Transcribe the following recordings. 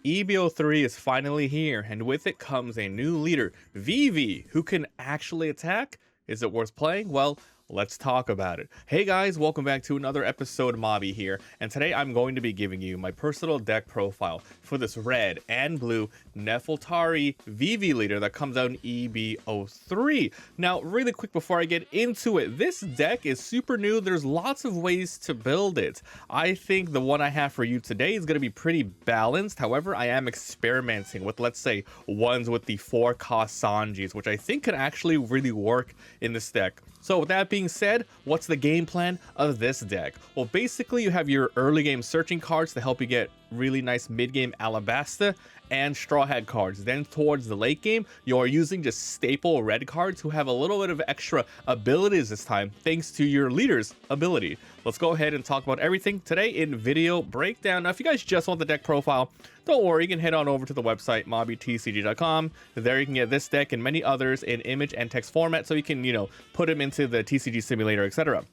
EB03 is finally here, and with it comes a new leader, Vivi, who can actually attack. Is it worth playing? Well, let's talk about it. Hey guys, welcome back to another episode. Mabi here, and today I'm going to be giving you my personal deck profile for this red and blue Nefeltari Vivi leader that comes out in EB03. Now, really quick before I get into it, this deck is super new. There's lots of ways to build it. I think the one I have for you today is going to be pretty balanced. However, I am experimenting with, let's say, ones with the 4-cost Sanjis, which I think could actually really work in this deck. So with that being said, what's the game plan of this deck? Well, basically you have your early game searching cards to help you get really nice mid-game Alabasta and Straw Hat cards. Then towards the late game, you're using just staple red cards who have a little bit of extra abilities this time, thanks to your leader's ability. Let's go ahead and talk about everything today in video breakdown. Now, if you guys just want the deck profile, don't worry, you can head on over to the website, Mabi TCG.com. There you can get this deck and many others in image and text format, so you can, put them into the TCG simulator, etc.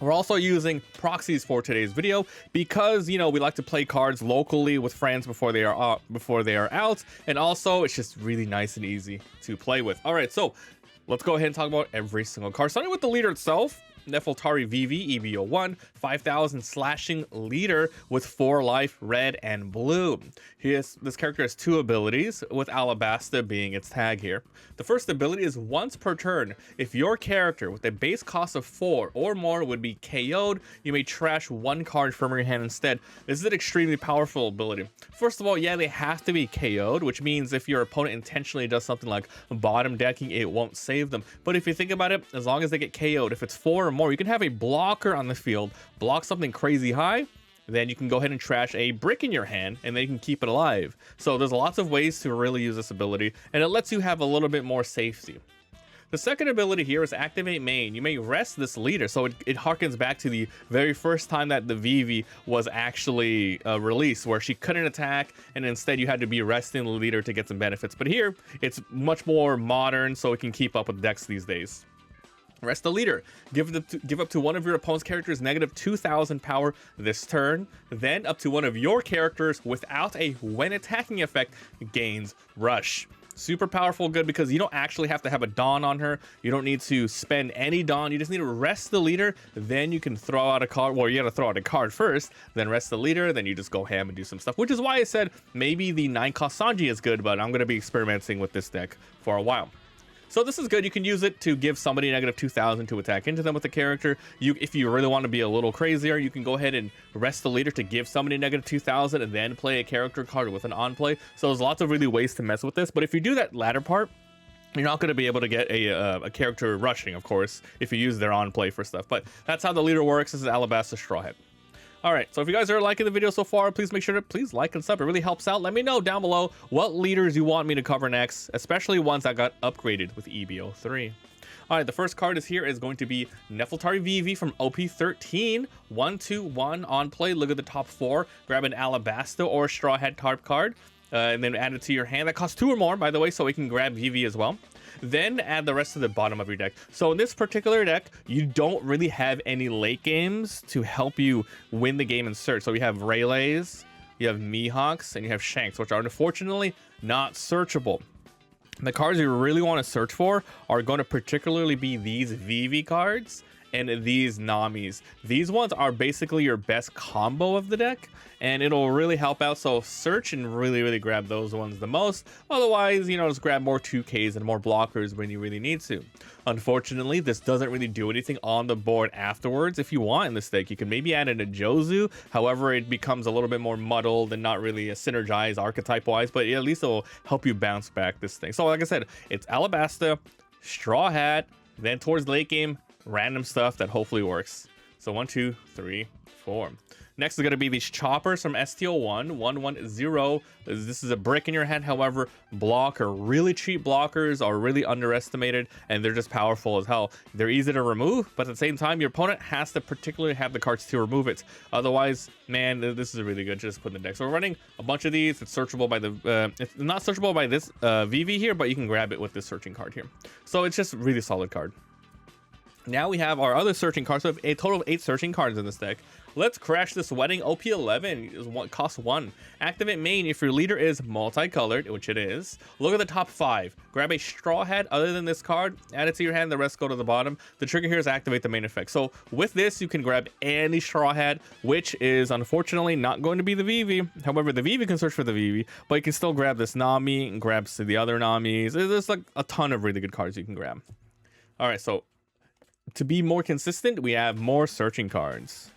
We're also using proxies for today's video because, we like to play cards locally with friends before they are out, and also it's just really nice and easy to play with. All right, so let's go ahead and talk about every single card, starting with the leader itself. Nefeltari Vivi, EB01, 5000 slashing leader with 4 life, red and blue. This character has 2 abilities, with Alabasta being its tag here. The first ability is once per turn, if your character with a base cost of 4 or more would be KO'd, you may trash 1 card from your hand instead. This is an extremely powerful ability. First of all, yeah, they have to be KO'd, which means if your opponent intentionally does something like bottom decking, it won't save them. But if you think about it, as long as they get KO'd, if it's 4 or more, you can have a blocker on the field, block something crazy high, then you can go ahead and trash a brick in your hand, and then you can keep it alive. So there's lots of ways to really use this ability, and it lets you have a little bit more safety. The second ability here is activate main. You may rest this leader, so it harkens back to the very first time that the Vivi was actually released, where she couldn't attack, and instead you had to be resting the leader to get some benefits. But here, it's much more modern, so it can keep up with decks these days. Rest the leader. Give up to one of your opponent's characters negative 2000 power this turn. Then up to one of your characters without a when attacking effect gains rush. Super powerful, good, because you don't actually have to have a Dawn on her. You don't need to spend any Dawn. You just need to rest the leader. Then you can throw out a card. Well, you got to throw out a card first, then rest the leader. Then you just go ham and do some stuff, which is why I said maybe the 9-cost Sanji is good, but I'm going to be experimenting with this deck for a while. So this is good. You can use it to give somebody negative 2000 to attack into them with the character. If you really want to be a little crazier, you can go ahead and rest the leader to give somebody negative 2000 and then play a character card with an on play. So there's lots of really ways to mess with this. But if you do that latter part, you're not going to be able to get a character rushing, of course, if you use their on play for stuff. But that's how the leader works. This is Alabasta Straw Hat. All right, so if you guys are liking the video so far, please make sure to like and sub. It really helps out. Let me know down below what leaders you want me to cover next, especially ones that got upgraded with EB03. All right, the first card is going to be Nefeltari Vivi from OP13, 1/1 on play. Look at the top 4. Grab an Alabasta or Straw Hat Tarp card, and then add it to your hand. That costs 2 or more, by the way, so we can grab Vivi as well. Then add the rest to the bottom of your deck. So in this particular deck, you don't really have any late games to help you win the game in search. So you have Rayleigh, you have Mihawks, and you have Shanks, which are unfortunately not searchable. The cards you really want to search for are going to particularly be these Vivi cards and these Namis. These ones are basically your best combo of the deck, and it'll really help out. So search and really grab those ones the most. Otherwise, just grab more 2Ks and more blockers when you really need to. Unfortunately, this doesn't really do anything on the board afterwards. If you want in this deck, you can maybe add in a Jozu. However, it becomes a little bit more muddled and not really synergized archetype wise, but at least it'll help you bounce back this thing. So like I said, it's Alabasta, Straw Hat, then towards late game, random stuff that hopefully works. So 1, 2, 3, 4. Next is going to be these choppers from STO1, 110. This is a brick in your hand. However, really cheap blockers are really underestimated, and they're just powerful as hell. They're easy to remove, but at the same time, your opponent has to particularly have the cards to remove it. Otherwise, man, this is really good. Just put in the deck. So we're running a bunch of these. It's searchable by it's not searchable by this Vivi here, but you can grab it with this searching card here. So it's just a really solid card. Now we have our other searching cards. So we have a total of 8 searching cards in this deck. Let's crash this wedding. OP11 is what costs 1. Activate main if your leader is multicolored, which it is. Look at the top 5. Grab a straw hat other than this card, add it to your hand, the rest go to the bottom. The trigger here is activate the main effect. So with this, you can grab any straw hat, which is unfortunately not going to be the Vivi. However, the Vivi can search for the Vivi, but you can still grab this Nami and grab the other Namis. There's like a ton of really good cards you can grab. All right, so to be more consistent, we have more searching cards.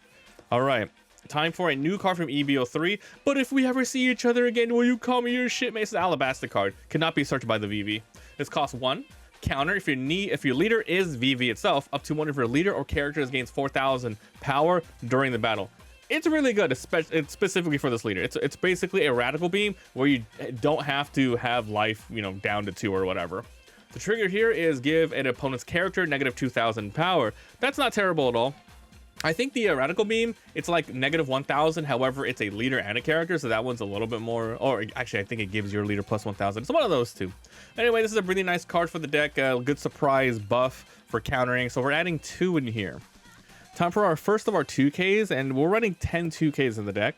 All right, time for a new card from EB03. But if we ever see each other again, will you call me your shitmate? It's an Alabasta card. Cannot be searched by the Vivi. This costs 1. Counter if your leader is Vivi itself, up to one of your leader or characters gains 4,000 power during the battle. It's really good, it's specifically for this leader. It's basically a radical beam where you don't have to have life, you know, down to 2 or whatever. The trigger here is give an opponent's character negative 2,000 power. That's not terrible at all. I think the radical beam, it's like negative 1,000. However, it's a leader and a character, so that one's a little bit more. Or actually, I think it gives your leader plus 1,000. It's one of those two. Anyway, this is a really nice card for the deck. Good surprise buff for countering. So we're adding 2 in here. Time for our first of our 2Ks, and we're running 10 2Ks in the deck.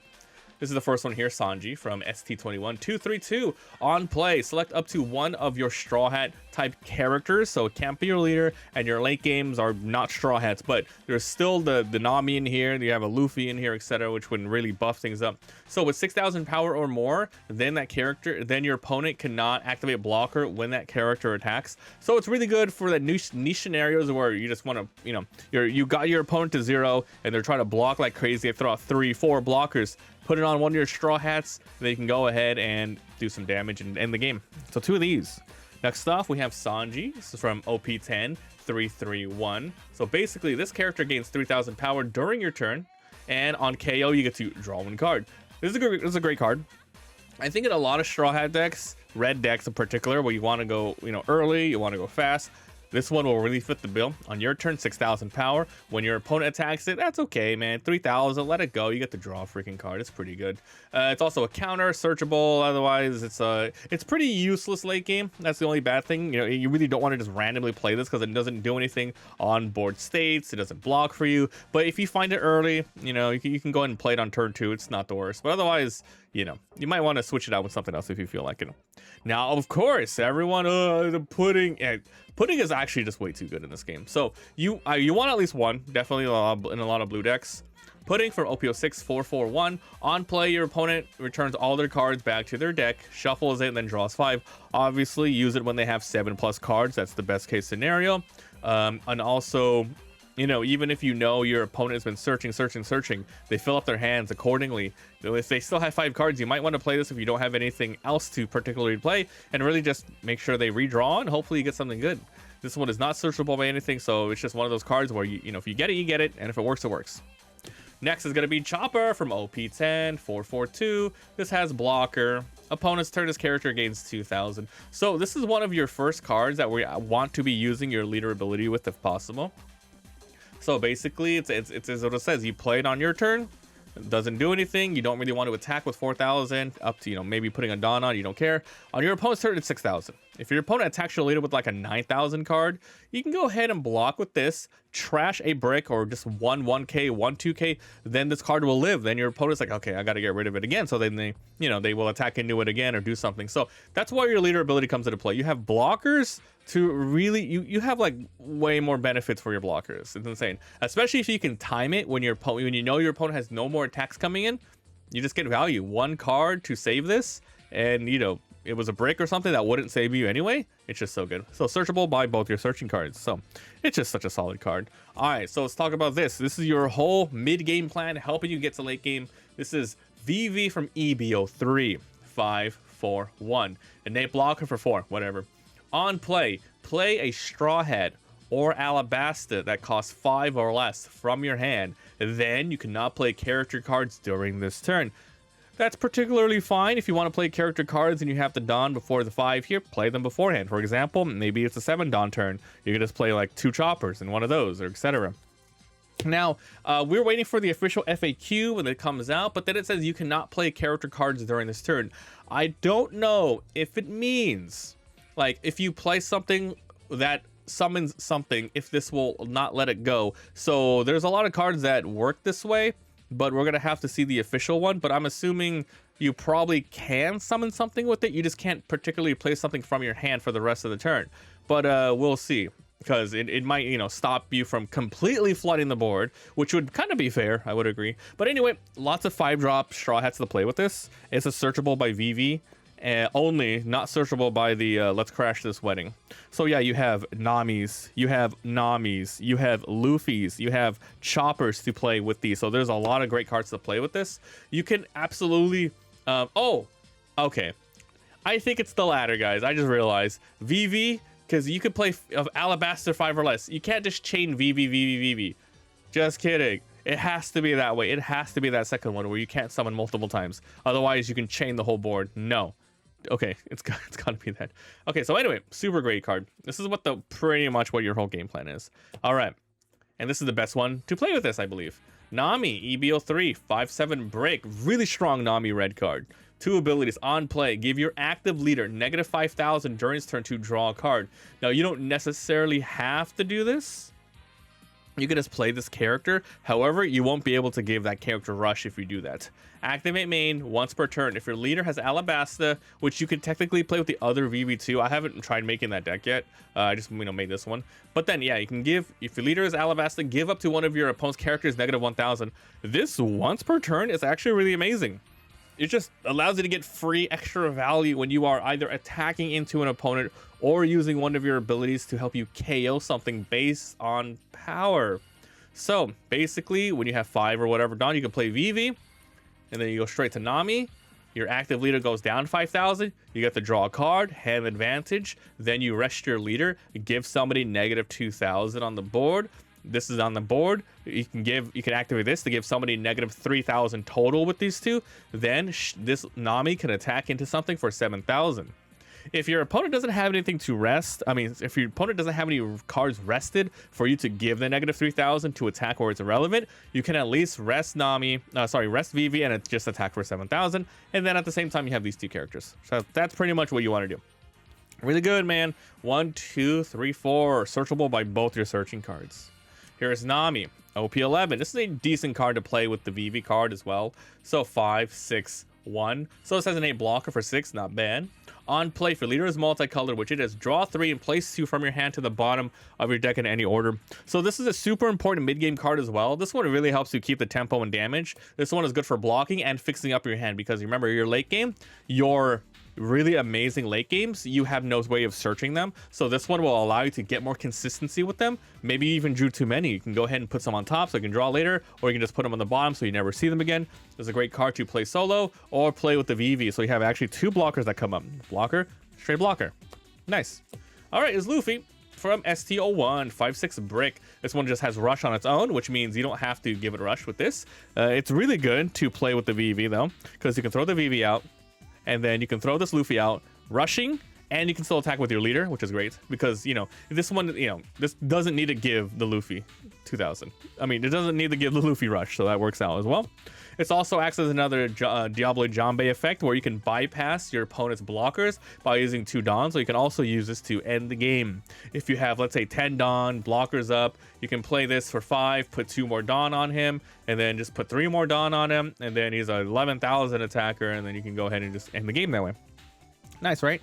This is the first one here, Sanji from ST21. 232 on play. Select up to one of your Straw Hat type characters. So it can't be your leader, and your late games are not Straw Hats, but there's still the Nami in here. You have a Luffy in here, etc., which would really buff things up. So with 6,000 power or more, then your opponent cannot activate blocker when that character attacks. So it's really good for the niche scenarios where you just want to, you know, you got your opponent to 0 and they're trying to block like crazy. They throw out 3, 4 blockers. Put it on one of your Straw Hats, they can go ahead and do some damage and end the game. So 2 of these. Next off, we have Sanji. This is from OP10 331. So basically, this character gains 3,000 power during your turn, and on KO, you get to draw 1 card. This is a great card. I think in a lot of Straw Hat decks, red decks in particular, where you want to go, you know, early, you want to go fast, this one will really fit the bill. On your turn, 6,000 power. When your opponent attacks it, that's okay, man. 3,000, let it go. You get to draw a freaking card. It's pretty good. It's also a counter, searchable. Otherwise, it's pretty useless late game. That's the only bad thing. You know, you really don't want to just randomly play this because it doesn't do anything on board states. It doesn't block for you. But if you find it early, you know, you can go ahead and play it on turn 2. It's not the worst. But otherwise, you know, you might want to switch it out with something else if you feel like it. Now, of course, everyone, the pudding. Pudding is actually just way too good in this game. So you want at least 1, definitely in a lot of blue decks. Pudding from OP06 441. On play, your opponent returns all their cards back to their deck, shuffles it, and then draws 5. Obviously, use it when they have 7+ cards. That's the best case scenario. And also, you know, even if you know your opponent has been searching, they fill up their hands accordingly. If they still have 5 cards, you might want to play this if you don't have anything else to particularly play, and really just make sure they redraw, and hopefully you get something good. This one is not searchable by anything, so it's just one of those cards where, you know, if you get it, and if it works, it works. Next is going to be Chopper from OP10 442. This has blocker. Opponent's turn, his character gains 2,000. So this is one of your first cards that we want to be using your leader ability with if possible. So basically, it's what it says. You play it on your turn. It doesn't do anything. You don't really want to attack with 4,000. Up to, you know, maybe putting a Dawn on. You don't care. On your opponent's turn, it's 6,000. If your opponent attacks your leader with like a 9,000 card, you can go ahead and block with this, trash a brick or just 1k, 2k. Then this card will live. Then your opponent's like, okay, I got to get rid of it again. So then they, you know, they will attack into it again or do something. So that's why your leader ability comes into play. You have blockers to really, you have like way more benefits for your blockers. It's insane, especially if you can time it when you know your opponent has no more attacks coming in. You just get value, 1 card to save this, and you know, it was a brick or something that wouldn't save you anyway. It's just so good. So searchable by both your searching cards. So it's just such a solid card. All right, so let's talk about this. This is your whole mid-game plan, helping you get to late game. This is Vivi from EB03 541. Innate blocker for 4, whatever. On play, play a Straw Hat or Alabasta that costs 5 or less from your hand. Then you cannot play character cards during this turn. That's particularly fine if you want to play character cards and you have the Dawn before the 5 here, play them beforehand. For example, maybe it's a 7 Dawn turn. You can just play like 2 Choppers in one of those, or etc. Now, we're waiting for the official FAQ when it comes out, but then it says you cannot play character cards during this turn. I don't know if it means, like, if you play something that summons something, if this will not let it go. So there's a lot of cards that work this way. but we're gonna have to see the official one. But I'm assuming you probably can summon something with it. You just can't particularly play something from your hand for the rest of the turn. But we'll see, because it might, you know, stop you from completely flooding the board, which would kind of be fair, I would agree. But anyway, lots of 5-drop Straw Hats to play with this. It's a searchable by Vivv, only not searchable by the Let's Crash This Wedding. So yeah, you have Namis, you have Namis, you have Luffys, you have Choppers to play with these. So there's a lot of great cards to play with this. You can absolutely oh, okay, I think it's the latter, guys. I just realized Vivv, because you could play Alabaster 5 or less. You can't just chain Vivv. Just kidding. It has to be that way. It has to be that second one where you can't summon multiple times. Otherwise, you can chain the whole board. No. Okay, it's gotta be that. Okay, so anyway, super great card. This is what pretty much what your whole game plan is. All right, and this is the best one to play with this, I believe. Nami EB03 5/7 break. Really strong Nami red card. 2 abilities on play. Give your active leader -5,000 during his turn to draw a card. Now, you don't necessarily have to do this. You can just play this character. However, you won't be able to give that character rush if you do that. Activate main once per turn. If your leader has Alabasta, which you could technically play with the other Vivv too. I haven't tried making that deck yet. I just, you know, made this one. But then, yeah, you can give, if your leader is Alabasta, give up to one of your opponent's characters -1,000. This once per turn is actually really amazing. It just allows you to get free extra value when you are either attacking into an opponent or using one of your abilities to help you KO something based on power. So basically, when you have 5 or whatever done, you can play Vivv, and then you go straight to Nami. Your active leader goes down 5,000. You get to draw a card, hand advantage. Then you rest your leader, give somebody -2,000 on the board. This is on the board. You can activate this to give somebody -3,000 total with these two. Then this Nami can attack into something for 7,000. If your opponent doesn't have anything to rest, I mean, if your opponent doesn't have any cards rested for you to give the -3,000 to attack where it's irrelevant, you can at least rest rest Vivi and it just attack for 7,000. And then at the same time, you have these 2 characters. So that's pretty much what you want to do. Really good, man. 1, 2, 3, 4, searchable by both your searching cards. Here is Nami, OP11. This is a decent card to play with the Vivv card as well. So 5, 6, 1. So this has an 8 blocker for 6, not bad. On play, if your leader is multicolored, which it is, draw 3 and place 2 from your hand to the bottom of your deck in any order. So this is a super important mid-game card as well. This one really helps you keep the tempo and damage. This one is good for blocking and fixing up your hand, because remember, your late game, your really amazing late games, you have no way of searching them. So this one will allow you to get more consistency with them. Maybe you even drew too many. You can go ahead and put some on top so you can draw later, or you can just put them on the bottom so you never see them again. There's a great card to play solo or play with the Vivv. So you have actually 2 blockers that come up. Blocker, straight blocker. Nice. All right, is Luffy from ST01 5/6 brick. This one just has rush on its own, which means you don't have to give it rush with this. It's really good to play with the Vivv though, because you can throw the Vivv out, and then you can throw this Luffy out, rushing, and you can still attack with your leader, which is great, because, you know, this one, you know, this doesn't need to give the Luffy 2,000. I mean, it doesn't need to give the Luffy rush, so that works out as well. It also acts as another Diablo Jambe effect, where you can bypass your opponent's blockers by using 2 Dons, so you can also use this to end the game. If you have, let's say, 10 Don, blockers up, you can play this for 5, put 2 more Don on him, and then just put 3 more Don on him, and then he's a 11,000 attacker, and then you can go ahead and just end the game that way. Nice, right?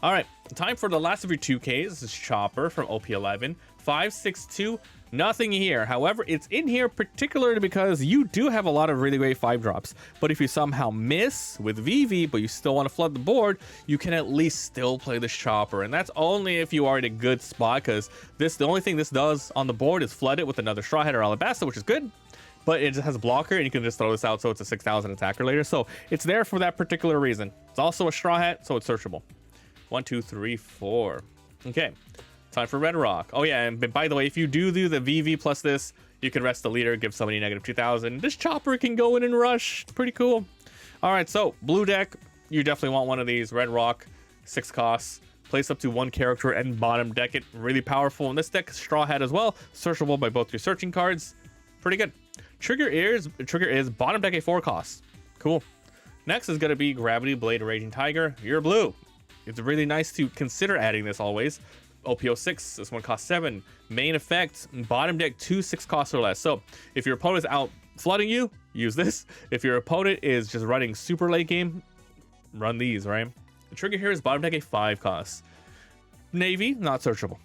All right, time for the last of your 2Ks. This is Chopper from OP11. 5/6/2. Nothing here. However, it's in here particularly because you do have a lot of really great 5-drops. But if you somehow miss with Vivv, but you still want to flood the board, you can at least still play this Chopper. And that's only if you are in a good spot, because the only thing this does on the board is flood it with another Straw Hat or Alabasta, which is good. But it just has a blocker, and you can just throw this out so it's a 6,000 attacker later. So it's there for that particular reason. It's also a Straw Hat, so it's searchable. 1, 2, 3, 4. Okay. Time for Red Rock. Oh yeah, and by the way, if you do the Vivv plus this, you can rest the leader, give somebody -2,000. This Chopper can go in and rush. Pretty cool. All right, so blue deck, you definitely want one of these. Red Rock, 6 costs. Place up to 1 character and bottom deck it. Really powerful. In this deck, Straw Hat as well. Searchable by both your searching cards. Pretty good. Trigger is bottom deck a 4 cost. Cool. Next is going to be Gravity Blade Raging Tiger. You're blue. It's really nice to consider adding this always. OP06, this one costs 7. Main effect, bottom deck 2 6 costs or less. So if your opponent is out flooding you, use this. If your opponent is just running super late game, run these, right? The trigger here is bottom deck a 5 cost. Navy, not searchable.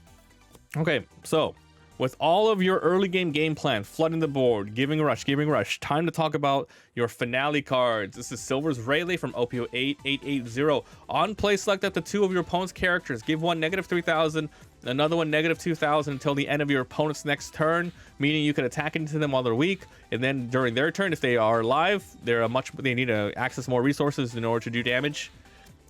Okay, so with all of your early game plan, flooding the board, giving rush, time to talk about your finale cards. This is Silver's Rayleigh from OP1380. On play, select up to 2 of your opponent's characters. Give one -3000, another one -2000 until the end of your opponent's next turn, meaning you can attack into them while they're weak, and then during their turn, if they are alive, they need to access more resources in order to do damage.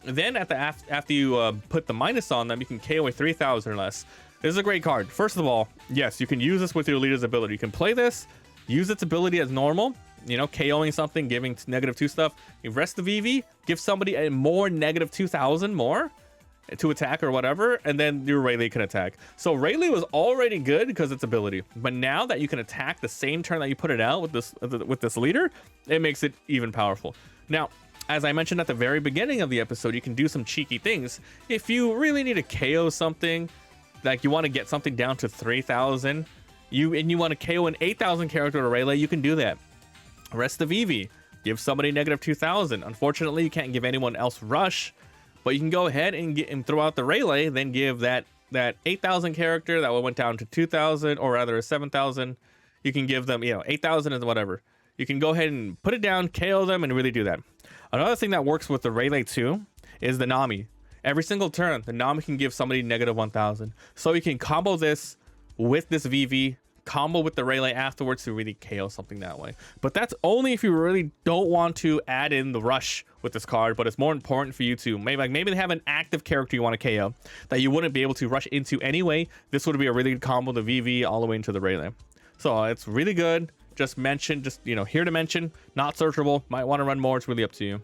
And then after you put the minus on them, you can KO a 3000 or less. This is a great card. First of all, yes, you can use this with your leader's ability. You can play this, use its ability as normal, you know, KOing something, giving -2 stuff. You rest the Vivi, give somebody a more -2000 more to attack or whatever, and then your Rayleigh can attack. So Rayleigh was already good because its ability, but now that you can attack the same turn that you put it out with this leader, it makes it even powerful. Now, as I mentioned at the very beginning of the episode, you can do some cheeky things. If you really need to KO something, like you want to get something down to 3000, you want to KO an 8000 character to Rayleigh, you can do that. Rest the Vivi, give somebody -2000. Unfortunately, you can't give anyone else rush, but you can go ahead and throw out the Rayleigh, then give that 8000 character that went down to 2000, or rather 7000. You can give them, 8000 and whatever. You can go ahead and put it down, KO them, and really do that. Another thing that works with the Rayleigh too is the Nami. Every single turn, the Nami can give somebody -1000. So you can combo this with this Vivi, combo with the Rayleigh afterwards to really KO something that way. But that's only if you really don't want to add in the rush with this card, but it's more important for you to maybe they have an active character you want to KO that you wouldn't be able to rush into anyway. This would be a really good combo, the Vivi all the way into the Rayleigh. So it's really good. Just here to mention, not searchable. Might want to run more. It's really up to you.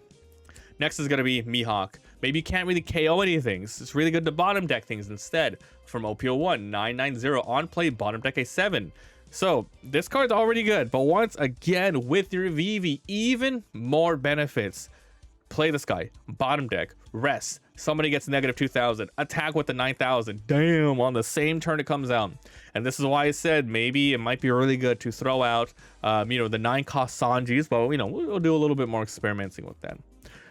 Next is going to be Mihawk. Maybe you can't really KO anything. It's really good to bottom deck things instead. From OP01 990 on play, bottom deck a 7. So this card's already good, but once again with your Vivi, even more benefits. Play this guy, bottom deck, rest. Somebody gets -2000, attack with the 9000. Damn, on the same turn it comes out. And this is why I said maybe it might be really good to throw out, the 9-cost Sanjis, but we'll do a little bit more experimenting with that.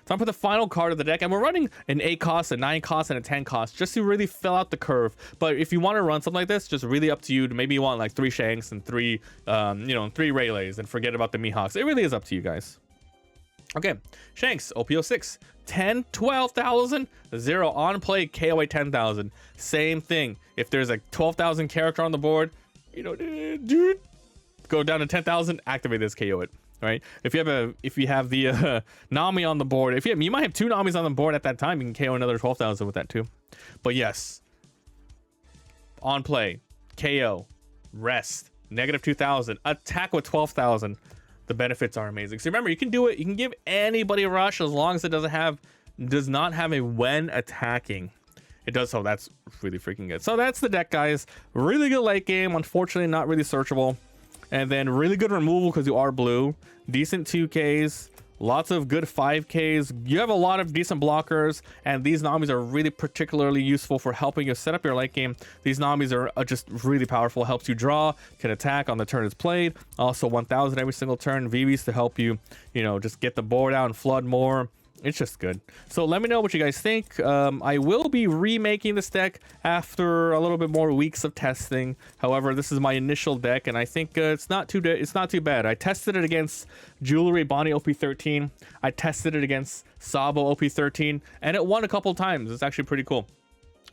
Time for the final card of the deck, and we're running an 8 cost, a 9 cost, and a 10 cost just to really fill out the curve. But if you want to run something like this, just really up to you. Maybe you want like 3 Shanks and 3 Rayleighs, and forget about the Mihawks. It really is up to you guys. Okay, Shanks, OP06, 10, 12,000, 0 on play, KOA 10,000. Same thing. If there's a 12,000 character on the board, go down to 10,000, activate this, KO it. Right? If you have the Nami on the board, you might have 2 Namis on the board at that time, you can KO another 12,000 with that too. But yes, on play, KO, rest, -2000, attack with 12,000. The benefits are amazing. So remember, you can do it. You can give anybody a rush as long as it does not have a when attacking. It does, so that's really freaking good. So that's the deck, guys. Really good late game. Unfortunately, not really searchable. And then really good removal because you are blue. Decent 2Ks. Lots of good 5Ks. You have a lot of decent blockers, and these Namis are really particularly useful for helping you set up your late game. These Namis are just really powerful. Helps you draw, can attack on the turn it's played. Also 1000 every single turn. Vivs to help you, just get the board out and flood more. It's just good. So let me know what you guys think. I will be remaking this deck after a little bit more weeks of testing. However, this is my initial deck, and I think it's not too bad. I tested it against Jewelry Bonnie OP13. I tested it against Sabo OP13, and it won a couple times. It's actually pretty cool.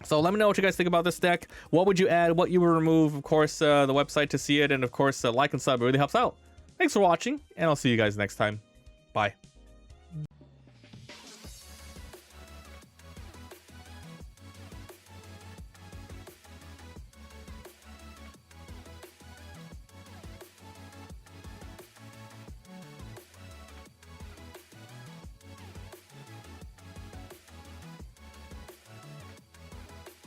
So let me know what you guys think about this deck. What would you add? What you would remove? Of course, the website to see it, and of course, like and sub. It really helps out. Thanks for watching, and I'll see you guys next time. Bye.